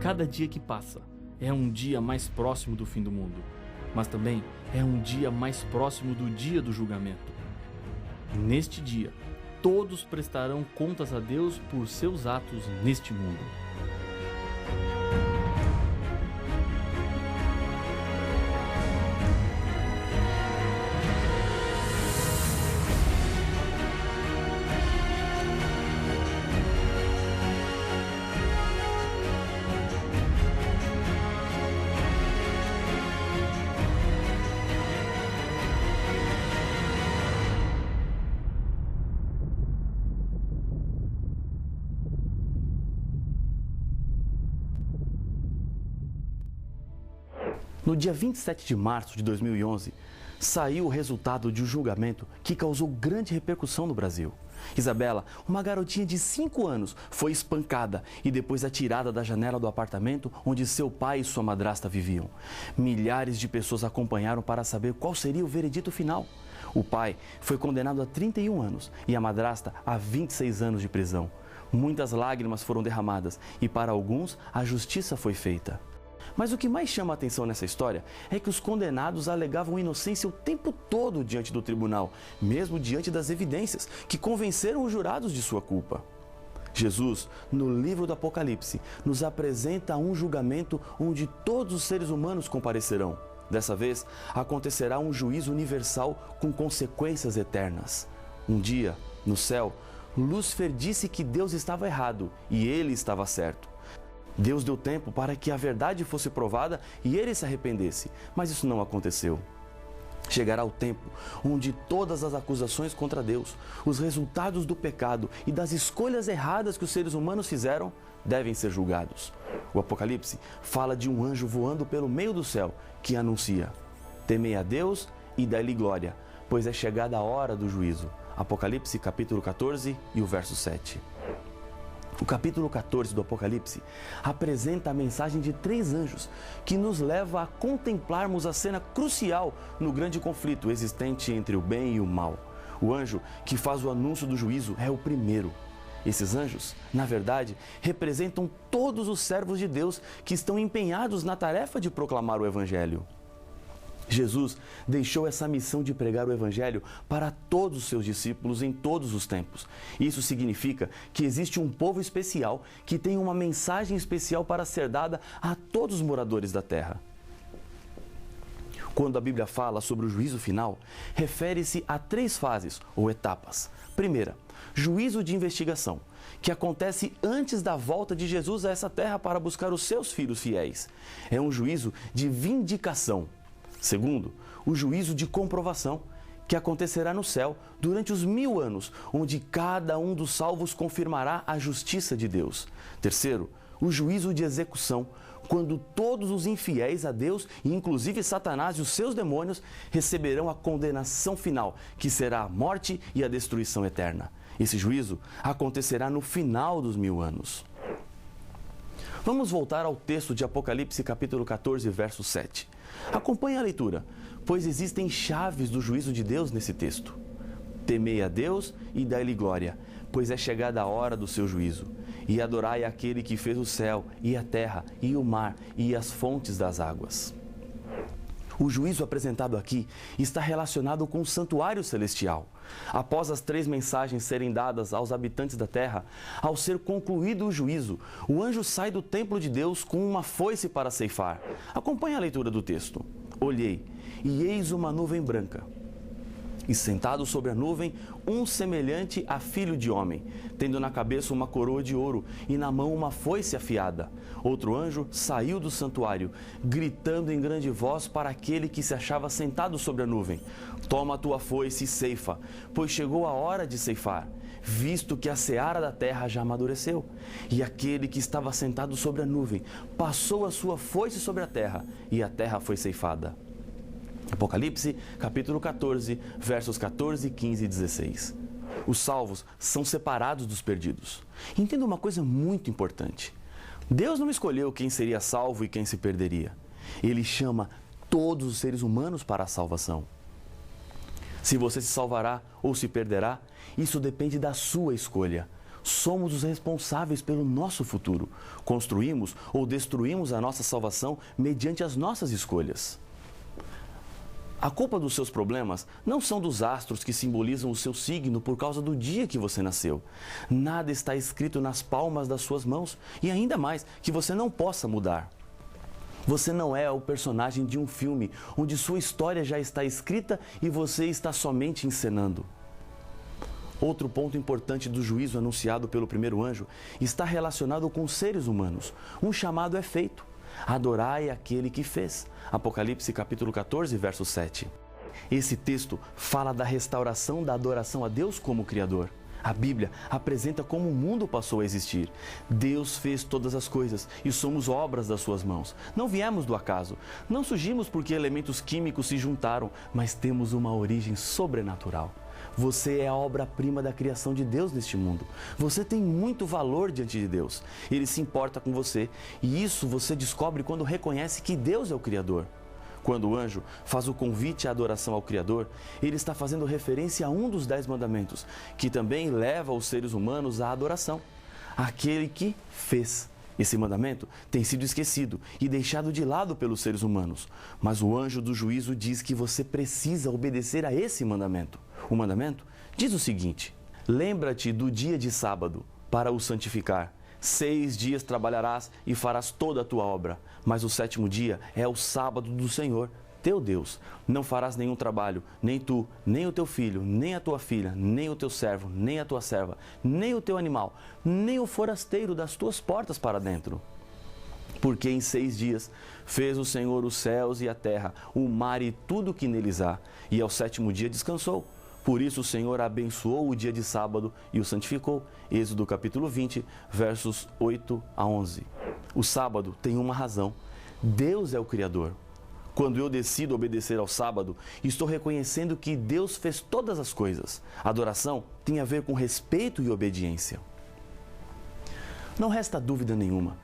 cada dia que passa é um dia mais próximo do fim do mundo, mas também é um dia mais próximo do dia do julgamento. Neste dia, todos prestarão contas a Deus por seus atos neste mundo. No dia 27 de março de 2011, saiu o resultado de um julgamento que causou grande repercussão no Brasil. Isabela, uma garotinha de 5 anos, foi espancada e depois atirada da janela do apartamento onde seu pai e sua madrasta viviam. Milhares de pessoas acompanharam para saber qual seria o veredito final. O pai foi condenado a 31 anos e a madrasta a 26 anos de prisão. Muitas lágrimas foram derramadas e para alguns a justiça foi feita. Mas o que mais chama a atenção nessa história é que os condenados alegavam inocência o tempo todo diante do tribunal, mesmo diante das evidências que convenceram os jurados de sua culpa. Jesus, no livro do Apocalipse, nos apresenta um julgamento onde todos os seres humanos comparecerão. Dessa vez, acontecerá um juízo universal com consequências eternas. Um dia, no céu, Lúcifer disse que Deus estava errado e ele estava certo. Deus deu tempo para que a verdade fosse provada e ele se arrependesse, mas isso não aconteceu. Chegará o tempo onde todas as acusações contra Deus, os resultados do pecado e das escolhas erradas que os seres humanos fizeram, devem ser julgados. O Apocalipse fala de um anjo voando pelo meio do céu que anuncia: temei a Deus e dai-lhe glória, pois é chegada a hora do juízo. Apocalipse capítulo 14 e o verso 7. O capítulo 14 do Apocalipse apresenta a mensagem de 3 anjos que nos leva a contemplarmos a cena crucial no grande conflito existente entre o bem e o mal. O anjo que faz o anúncio do juízo é o primeiro. Esses anjos, na verdade, representam todos os servos de Deus que estão empenhados na tarefa de proclamar o Evangelho. Jesus deixou essa missão de pregar o Evangelho para todos os seus discípulos em todos os tempos. Isso significa que existe um povo especial que tem uma mensagem especial para ser dada a todos os moradores da terra. Quando a Bíblia fala sobre o juízo final, refere-se a 3 fases ou etapas. Primeira, juízo de investigação, que acontece antes da volta de Jesus a essa terra para buscar os seus filhos fiéis. É um juízo de vindicação. Segundo, o juízo de comprovação, que acontecerá no céu durante os 1000 anos, onde cada um dos salvos confirmará a justiça de Deus. Terceiro, o juízo de execução, quando todos os infiéis a Deus, e inclusive Satanás e os seus demônios, receberão a condenação final, que será a morte e a destruição eterna. Esse juízo acontecerá no final dos 1000 anos. Vamos voltar ao texto de Apocalipse capítulo 14, verso 7. Acompanhe a leitura, pois existem chaves do juízo de Deus nesse texto. Temei a Deus e dai-lhe glória, pois é chegada a hora do seu juízo. E adorai aquele que fez o céu e a terra e o mar e as fontes das águas. O juízo apresentado aqui está relacionado com o santuário celestial. Após as 3 mensagens serem dadas aos habitantes da terra, ao ser concluído o juízo, o anjo sai do templo de Deus com uma foice para ceifar. Acompanhe a leitura do texto. Olhei, e eis uma nuvem branca. E sentado sobre a nuvem, um semelhante a filho de homem, tendo na cabeça uma coroa de ouro e na mão uma foice afiada. Outro anjo saiu do santuário, gritando em grande voz para aquele que se achava sentado sobre a nuvem: toma a tua foice e ceifa, pois chegou a hora de ceifar, visto que a seara da terra já amadureceu. E aquele que estava sentado sobre a nuvem passou a sua foice sobre a terra, e a terra foi ceifada. Apocalipse, capítulo 14, versos 14, 15 e 16. Os salvos são separados dos perdidos. Entenda uma coisa muito importante. Deus não escolheu quem seria salvo e quem se perderia. Ele chama todos os seres humanos para a salvação. Se você se salvará ou se perderá, isso depende da sua escolha. Somos os responsáveis pelo nosso futuro. Construímos ou destruímos a nossa salvação mediante as nossas escolhas. A culpa dos seus problemas não são dos astros que simbolizam o seu signo por causa do dia que você nasceu. Nada está escrito nas palmas das suas mãos e ainda mais que você não possa mudar. Você não é o personagem de um filme onde sua história já está escrita e você está somente encenando. Outro ponto importante do juízo anunciado pelo primeiro anjo está relacionado com os seres humanos. Um chamado é feito: adorai aquele que fez. Apocalipse capítulo 14, verso 7. Esse texto fala da restauração da adoração a Deus como Criador. A Bíblia apresenta como o mundo passou a existir. Deus fez todas as coisas e somos obras das suas mãos. Não viemos do acaso, não surgimos porque elementos químicos se juntaram, mas temos uma origem sobrenatural. Você é a obra-prima da criação de Deus neste mundo. Você tem muito valor diante de Deus. Ele se importa com você e isso você descobre quando reconhece que Deus é o Criador. Quando o anjo faz o convite à adoração ao Criador, ele está fazendo referência a um dos 10 mandamentos, que também leva os seres humanos à adoração. Aquele que fez. Esse mandamento tem sido esquecido e deixado de lado pelos seres humanos. Mas o anjo do juízo diz que você precisa obedecer a esse mandamento. O mandamento diz o seguinte: lembra-te do dia de sábado para o santificar. 6 dias trabalharás e farás toda a tua obra, mas o 7º dia é o sábado do Senhor, teu Deus. Não farás nenhum trabalho, nem tu, nem o teu filho, nem a tua filha, nem o teu servo, nem a tua serva, nem o teu animal, nem o forasteiro das tuas portas para dentro. Porque em 6 dias fez o Senhor os céus e a terra, o mar e tudo o que neles há, e ao 7º dia descansou. Por isso o Senhor abençoou o dia de sábado e o santificou. Êxodo capítulo 20, versos 8 a 11. O sábado tem uma razão. Deus é o Criador. Quando eu decido obedecer ao sábado, estou reconhecendo que Deus fez todas as coisas. Adoração tem a ver com respeito e obediência. Não resta dúvida nenhuma.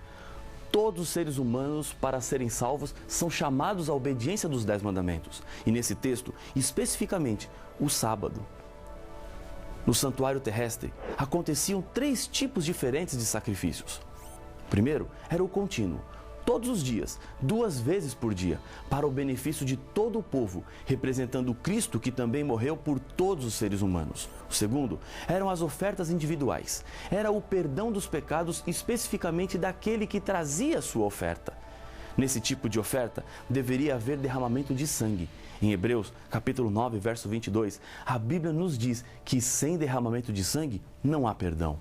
Todos os seres humanos, para serem salvos, são chamados à obediência dos 10 mandamentos. E nesse texto, especificamente, o sábado. No santuário terrestre, aconteciam 3 tipos diferentes de sacrifícios. O primeiro era o contínuo, todos os dias, 2 vezes por dia, para o benefício de todo o povo, representando Cristo que também morreu por todos os seres humanos. O segundo eram as ofertas individuais. Era o perdão dos pecados especificamente daquele que trazia a sua oferta. Nesse tipo de oferta, deveria haver derramamento de sangue. Em Hebreus, capítulo 9, verso 22, a Bíblia nos diz que sem derramamento de sangue não há perdão.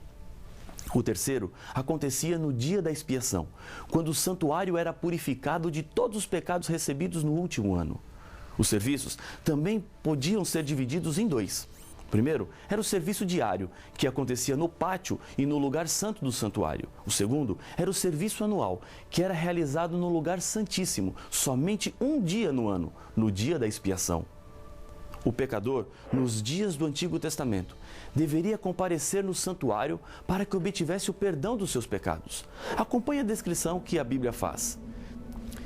O terceiro acontecia no dia da expiação, quando o santuário era purificado de todos os pecados recebidos no último ano. Os serviços também podiam ser divididos em 2. O primeiro era o serviço diário, que acontecia no pátio e no lugar santo do santuário. O segundo era o serviço anual, que era realizado no lugar santíssimo, somente um dia no ano, no dia da expiação. O pecador, nos dias do Antigo Testamento, deveria comparecer no santuário para que obtivesse o perdão dos seus pecados. Acompanhe a descrição que a Bíblia faz.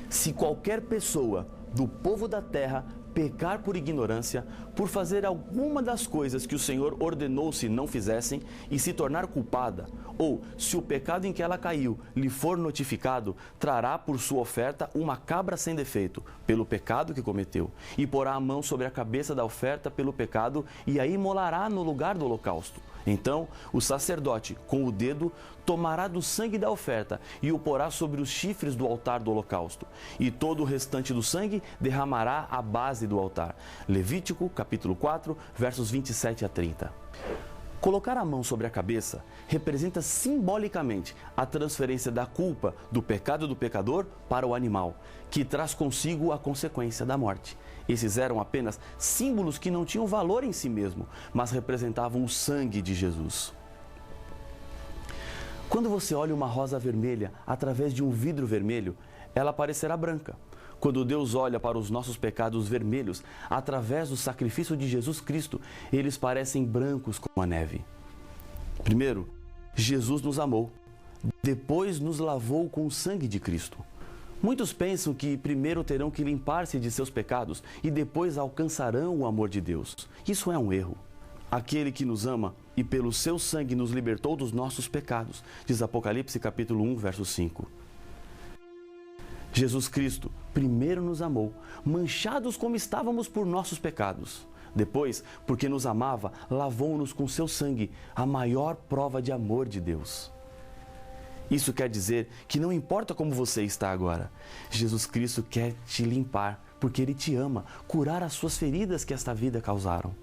Se qualquer pessoa do povo da terra pecar por ignorância, por fazer alguma das coisas que o Senhor ordenou se não fizessem e se tornar culpada, ou se o pecado em que ela caiu lhe for notificado, trará por sua oferta uma cabra sem defeito, pelo pecado que cometeu, e porá a mão sobre a cabeça da oferta pelo pecado e a imolará no lugar do holocausto. Então, o sacerdote, com o dedo, tomará do sangue da oferta e o porá sobre os chifres do altar do holocausto. E todo o restante do sangue derramará à base do altar. Levítico, capítulo 4, versos 27 a 30. Colocar a mão sobre a cabeça representa simbolicamente a transferência da culpa do pecado do pecador para o animal, que traz consigo a consequência da morte. Esses eram apenas símbolos que não tinham valor em si mesmo, mas representavam o sangue de Jesus. Quando você olha uma rosa vermelha através de um vidro vermelho, ela parecerá branca. Quando Deus olha para os nossos pecados vermelhos, através do sacrifício de Jesus Cristo, eles parecem brancos como a neve. Primeiro, Jesus nos amou. Depois nos lavou com o sangue de Cristo. Muitos pensam que primeiro terão que limpar-se de seus pecados e depois alcançarão o amor de Deus. Isso é um erro. Aquele que nos ama e pelo seu sangue nos libertou dos nossos pecados, diz Apocalipse capítulo 1, verso 5. Jesus Cristo primeiro nos amou, manchados como estávamos por nossos pecados. Depois, porque nos amava, lavou-nos com seu sangue, a maior prova de amor de Deus. Isso quer dizer que não importa como você está agora, Jesus Cristo quer te limpar, porque Ele te ama, curar as suas feridas que esta vida causaram.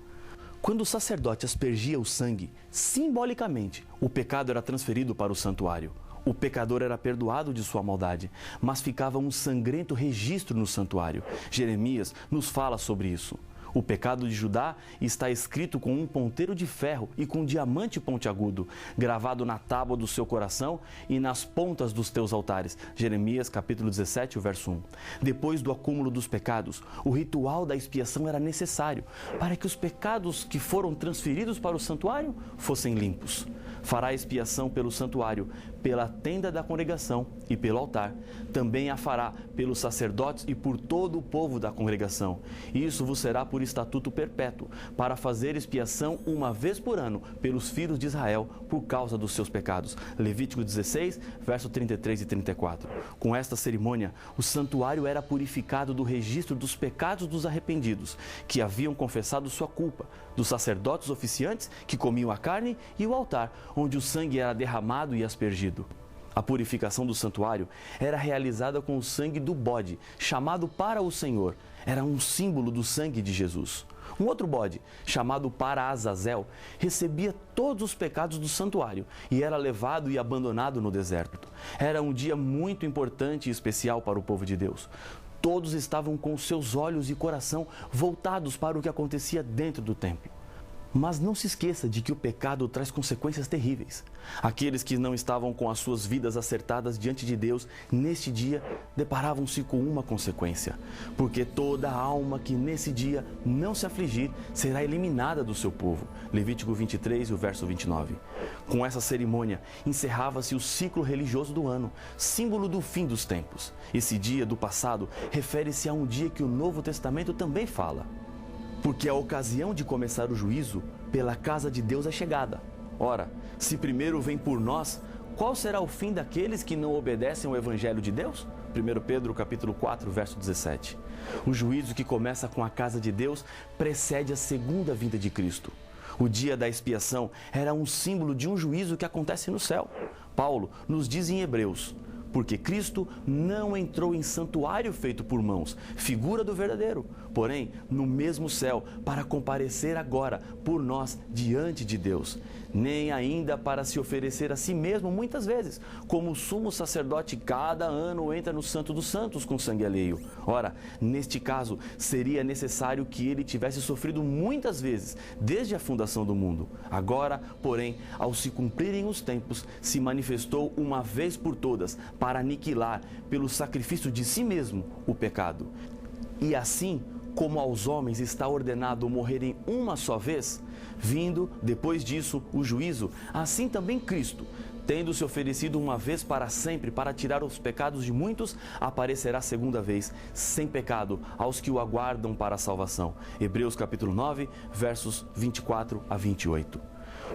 Quando o sacerdote aspergia o sangue, simbolicamente, o pecado era transferido para o santuário. O pecador era perdoado de sua maldade, mas ficava um sangrento registro no santuário. Jeremias nos fala sobre isso. O pecado de Judá está escrito com um ponteiro de ferro e com um diamante pontiagudo, gravado na tábua do seu coração e nas pontas dos teus altares. Jeremias capítulo 17, verso 1. Depois do acúmulo dos pecados, o ritual da expiação era necessário para que os pecados que foram transferidos para o santuário fossem limpos. Fará expiação pelo santuário, pela tenda da congregação e pelo altar. Também a fará pelos sacerdotes e por todo o povo da congregação. Isso vos será por estatuto perpétuo, para fazer expiação uma vez por ano pelos filhos de Israel por causa dos seus pecados. Levítico 16, verso 33 e 34. Com esta cerimônia, o santuário era purificado do registro dos pecados dos arrependidos, que haviam confessado sua culpa, dos sacerdotes oficiantes que comiam a carne e o altar, onde o sangue era derramado e aspergido. A purificação do santuário era realizada com o sangue do bode, chamado para o Senhor. Era um símbolo do sangue de Jesus. Um outro bode, chamado para Azazel, recebia todos os pecados do santuário e era levado e abandonado no deserto. Era um dia muito importante e especial para o povo de Deus. Todos estavam com seus olhos e coração voltados para o que acontecia dentro do templo. Mas não se esqueça de que o pecado traz consequências terríveis. Aqueles que não estavam com as suas vidas acertadas diante de Deus, neste dia, deparavam-se com uma consequência. Porque toda alma que nesse dia não se afligir será eliminada do seu povo. Levítico 23, o verso 29. Com essa cerimônia, encerrava-se o ciclo religioso do ano, símbolo do fim dos tempos. Esse dia do passado refere-se a um dia que o Novo Testamento também fala. Porque a ocasião de começar o juízo pela casa de Deus é chegada. Ora, se primeiro vem por nós, qual será o fim daqueles que não obedecem ao Evangelho de Deus? 1 Pedro capítulo 4, verso 17. O juízo que começa com a casa de Deus precede a segunda vinda de Cristo. O dia da expiação era um símbolo de um juízo que acontece no céu. Paulo nos diz em Hebreus: porque Cristo não entrou em santuário feito por mãos, figura do verdadeiro, porém no mesmo céu, para comparecer agora por nós diante de Deus, nem ainda para se oferecer a si mesmo muitas vezes, como o sumo sacerdote cada ano entra no Santo dos Santos com sangue alheio. Ora, neste caso, seria necessário que ele tivesse sofrido muitas vezes, desde a fundação do mundo. Agora, porém, ao se cumprirem os tempos, se manifestou uma vez por todas, para aniquilar, pelo sacrifício de si mesmo, o pecado. E assim, como aos homens está ordenado morrerem uma só vez, vindo, depois disso, o juízo, assim também Cristo, tendo se oferecido uma vez para sempre para tirar os pecados de muitos, aparecerá segunda vez, sem pecado, aos que o aguardam para a salvação. Hebreus capítulo 9, versos 24 a 28.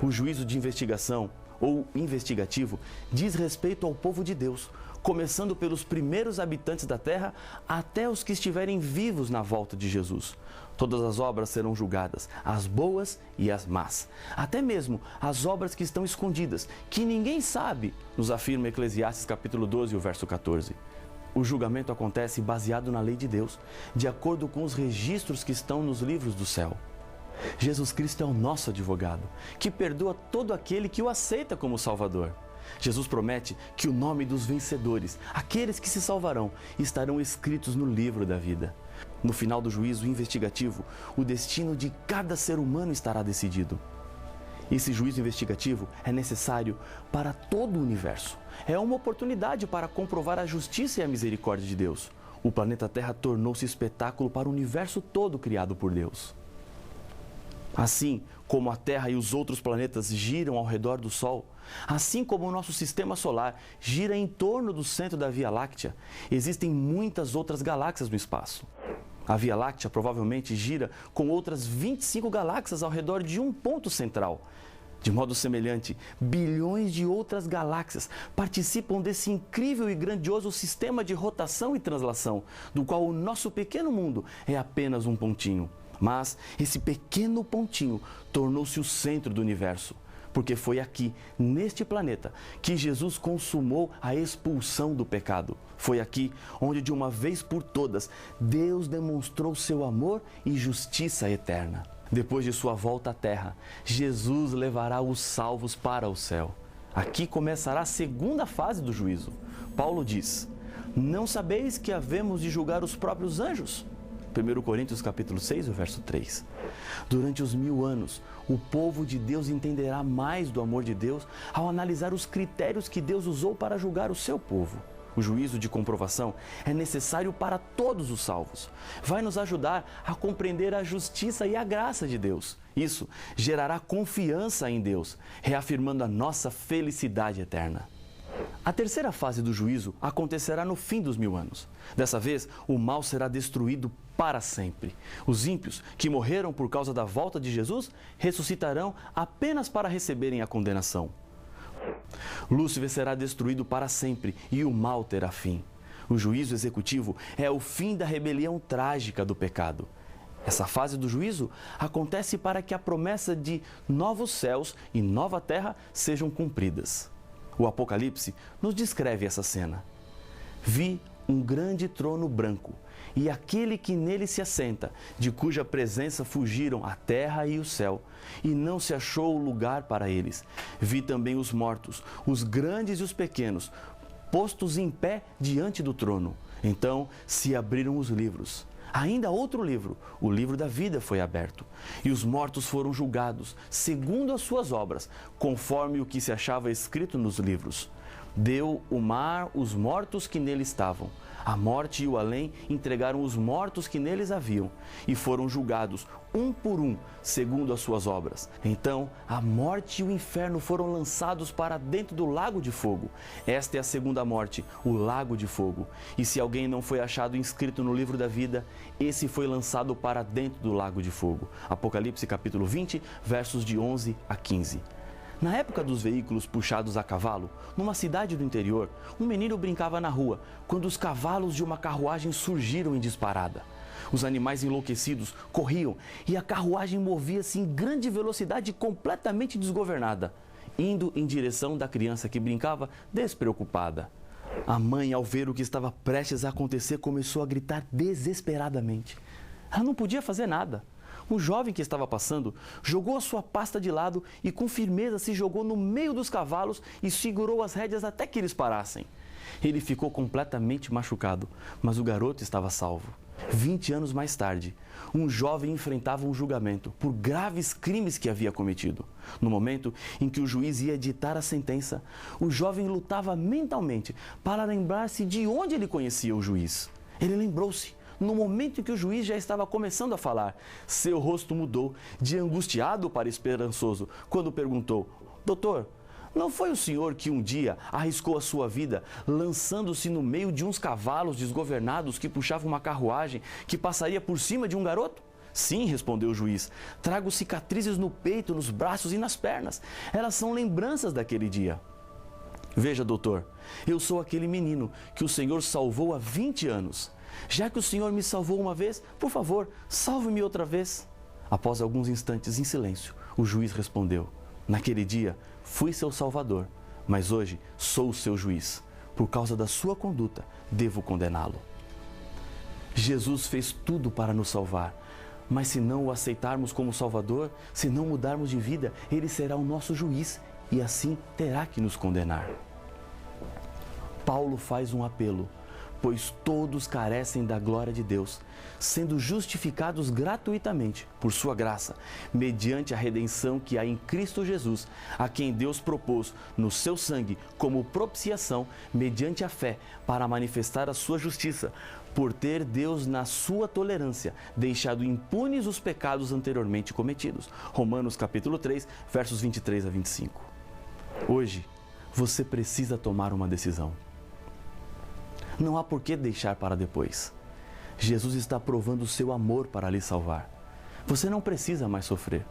O juízo de investigação, ou investigativo, diz respeito ao povo de Deus, começando pelos primeiros habitantes da terra até os que estiverem vivos na volta de Jesus. Todas as obras serão julgadas, as boas e as más. Até mesmo as obras que estão escondidas, que ninguém sabe, nos afirma Eclesiastes capítulo 12, o verso 14. O julgamento acontece baseado na lei de Deus, de acordo com os registros que estão nos livros do céu. Jesus Cristo é o nosso advogado, que perdoa todo aquele que o aceita como Salvador. Jesus promete que o nome dos vencedores, aqueles que se salvarão, estarão escritos no livro da vida. No final do juízo investigativo, o destino de cada ser humano estará decidido. Esse juízo investigativo é necessário para todo o universo. É uma oportunidade para comprovar a justiça e a misericórdia de Deus. O planeta Terra tornou-se espetáculo para o universo todo criado por Deus. Assim como a Terra e os outros planetas giram ao redor do Sol, assim como o nosso sistema solar gira em torno do centro da Via Láctea, existem muitas outras galáxias no espaço. A Via Láctea provavelmente gira com outras 25 galáxias ao redor de um ponto central. De modo semelhante, bilhões de outras galáxias participam desse incrível e grandioso sistema de rotação e translação, do qual o nosso pequeno mundo é apenas um pontinho. Mas esse pequeno pontinho tornou-se o centro do universo, porque foi aqui, neste planeta, que Jesus consumou a expulsão do pecado. Foi aqui onde, de uma vez por todas, Deus demonstrou seu amor e justiça eterna. Depois de sua volta à terra, Jesus levará os salvos para o céu. Aqui começará a segunda fase do juízo. Paulo diz: não sabeis que havemos de julgar os próprios anjos? 1 Coríntios capítulo 6, o verso 3. Durante os 1000 anos, o povo de Deus entenderá mais do amor de Deus ao analisar os critérios que Deus usou para julgar o seu povo. O juízo de comprovação é necessário para todos os salvos. Vai nos ajudar a compreender a justiça e a graça de Deus. Isso gerará confiança em Deus, reafirmando a nossa felicidade eterna. A terceira fase do juízo acontecerá no fim dos 1000 anos. Dessa vez, o mal será destruído para sempre. Os ímpios, que morreram por causa da volta de Jesus, ressuscitarão apenas para receberem a condenação. Lúcifer será destruído para sempre e o mal terá fim. O juízo executivo é o fim da rebelião trágica do pecado. Essa fase do juízo acontece para que a promessa de novos céus e nova terra sejam cumpridas. O Apocalipse nos descreve essa cena. Vi um grande trono branco e aquele que nele se assenta, de cuja presença fugiram a terra e o céu, e não se achou lugar para eles. Vi também os mortos, os grandes e os pequenos, postos em pé diante do trono. Então se abriram os livros. Ainda outro livro, o livro da vida, foi aberto. E os mortos foram julgados, segundo as suas obras, conforme o que se achava escrito nos livros. Deu o mar os mortos que nele estavam. A morte e o além entregaram os mortos que neles haviam, e foram julgados, um por um, segundo as suas obras. Então, a morte e o inferno foram lançados para dentro do lago de fogo. Esta é a segunda morte, o lago de fogo. E se alguém não foi achado inscrito no livro da vida, esse foi lançado para dentro do lago de fogo. Apocalipse capítulo 20, versos de 11 a 15. Na época dos veículos puxados a cavalo, numa cidade do interior, um menino brincava na rua, quando os cavalos de uma carruagem surgiram em disparada. Os animais enlouquecidos corriam e a carruagem movia-se em grande velocidade completamente desgovernada, indo em direção da criança que brincava despreocupada. A mãe, ao ver o que estava prestes a acontecer, começou a gritar desesperadamente. Ela não podia fazer nada. Um jovem que estava passando jogou a sua pasta de lado e com firmeza se jogou no meio dos cavalos e segurou as rédeas até que eles parassem. Ele ficou completamente machucado, mas o garoto estava salvo. 20 anos mais tarde, um jovem enfrentava um julgamento por graves crimes que havia cometido. No momento em que o juiz ia ditar a sentença, o jovem lutava mentalmente para lembrar-se de onde ele conhecia o juiz. Ele lembrou-se. No momento em que o juiz já estava começando a falar, seu rosto mudou, de angustiado para esperançoso, quando perguntou: doutor, não foi o senhor que um dia arriscou a sua vida lançando-se no meio de uns cavalos desgovernados que puxavam uma carruagem que passaria por cima de um garoto? Sim, respondeu o juiz. Trago cicatrizes no peito, nos braços e nas pernas. Elas são lembranças daquele dia. Veja, doutor, eu sou aquele menino que o senhor salvou há 20 anos. Já que o senhor me salvou uma vez, por favor, salve-me outra vez. Após alguns instantes em silêncio, o juiz respondeu: naquele dia fui seu salvador, mas hoje sou o seu juiz. Por causa da sua conduta, devo condená-lo. Jesus fez tudo para nos salvar, mas se não o aceitarmos como Salvador, se não mudarmos de vida, ele será o nosso juiz e assim terá que nos condenar. Paulo faz um apelo: pois todos carecem da glória de Deus, sendo justificados gratuitamente por sua graça, mediante a redenção que há em Cristo Jesus, a quem Deus propôs no seu sangue como propiciação, mediante a fé, para manifestar a sua justiça, por ter Deus, na sua tolerância, deixado impunes os pecados anteriormente cometidos. Romanos capítulo 3, versos 23 a 25. Hoje, você precisa tomar uma decisão. Não há por que deixar para depois. Jesus está provando o seu amor para lhe salvar. Você não precisa mais sofrer.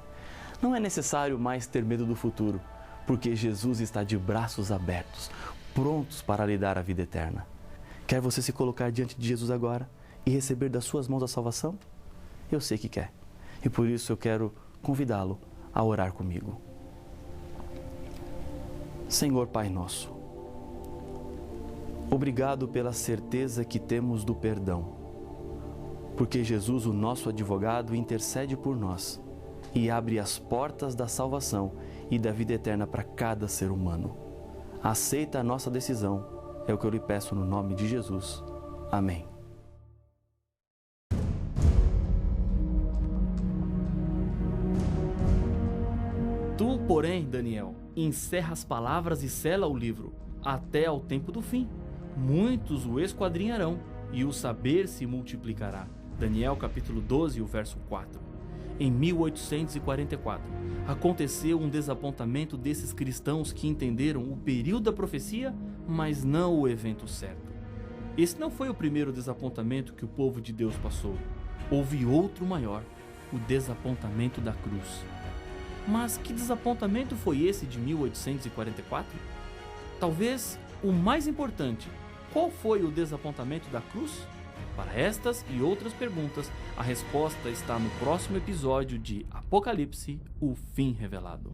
Não é necessário mais ter medo do futuro, porque Jesus está de braços abertos, prontos para lhe dar a vida eterna. Quer você se colocar diante de Jesus agora e receber das suas mãos a salvação? Eu sei que quer. E por isso eu quero convidá-lo a orar comigo. Senhor Pai nosso, obrigado pela certeza que temos do perdão, porque Jesus, o nosso advogado, intercede por nós e abre as portas da salvação e da vida eterna para cada ser humano. Aceita a nossa decisão, é o que eu lhe peço no nome de Jesus. Amém. Tu, porém, Daniel, encerra as palavras e sela o livro, até ao tempo do fim. Muitos o esquadrinharão, e o saber se multiplicará. Daniel capítulo 12, o verso 4. Em 1844, aconteceu um desapontamento desses cristãos que entenderam o período da profecia, mas não o evento certo. Esse não foi o primeiro desapontamento que o povo de Deus passou. Houve outro maior, o desapontamento da cruz. Mas que desapontamento foi esse de 1844? Talvez o mais importante. Qual foi o desapontamento da cruz? Para estas e outras perguntas, a resposta está no próximo episódio de Apocalipse, o fim revelado.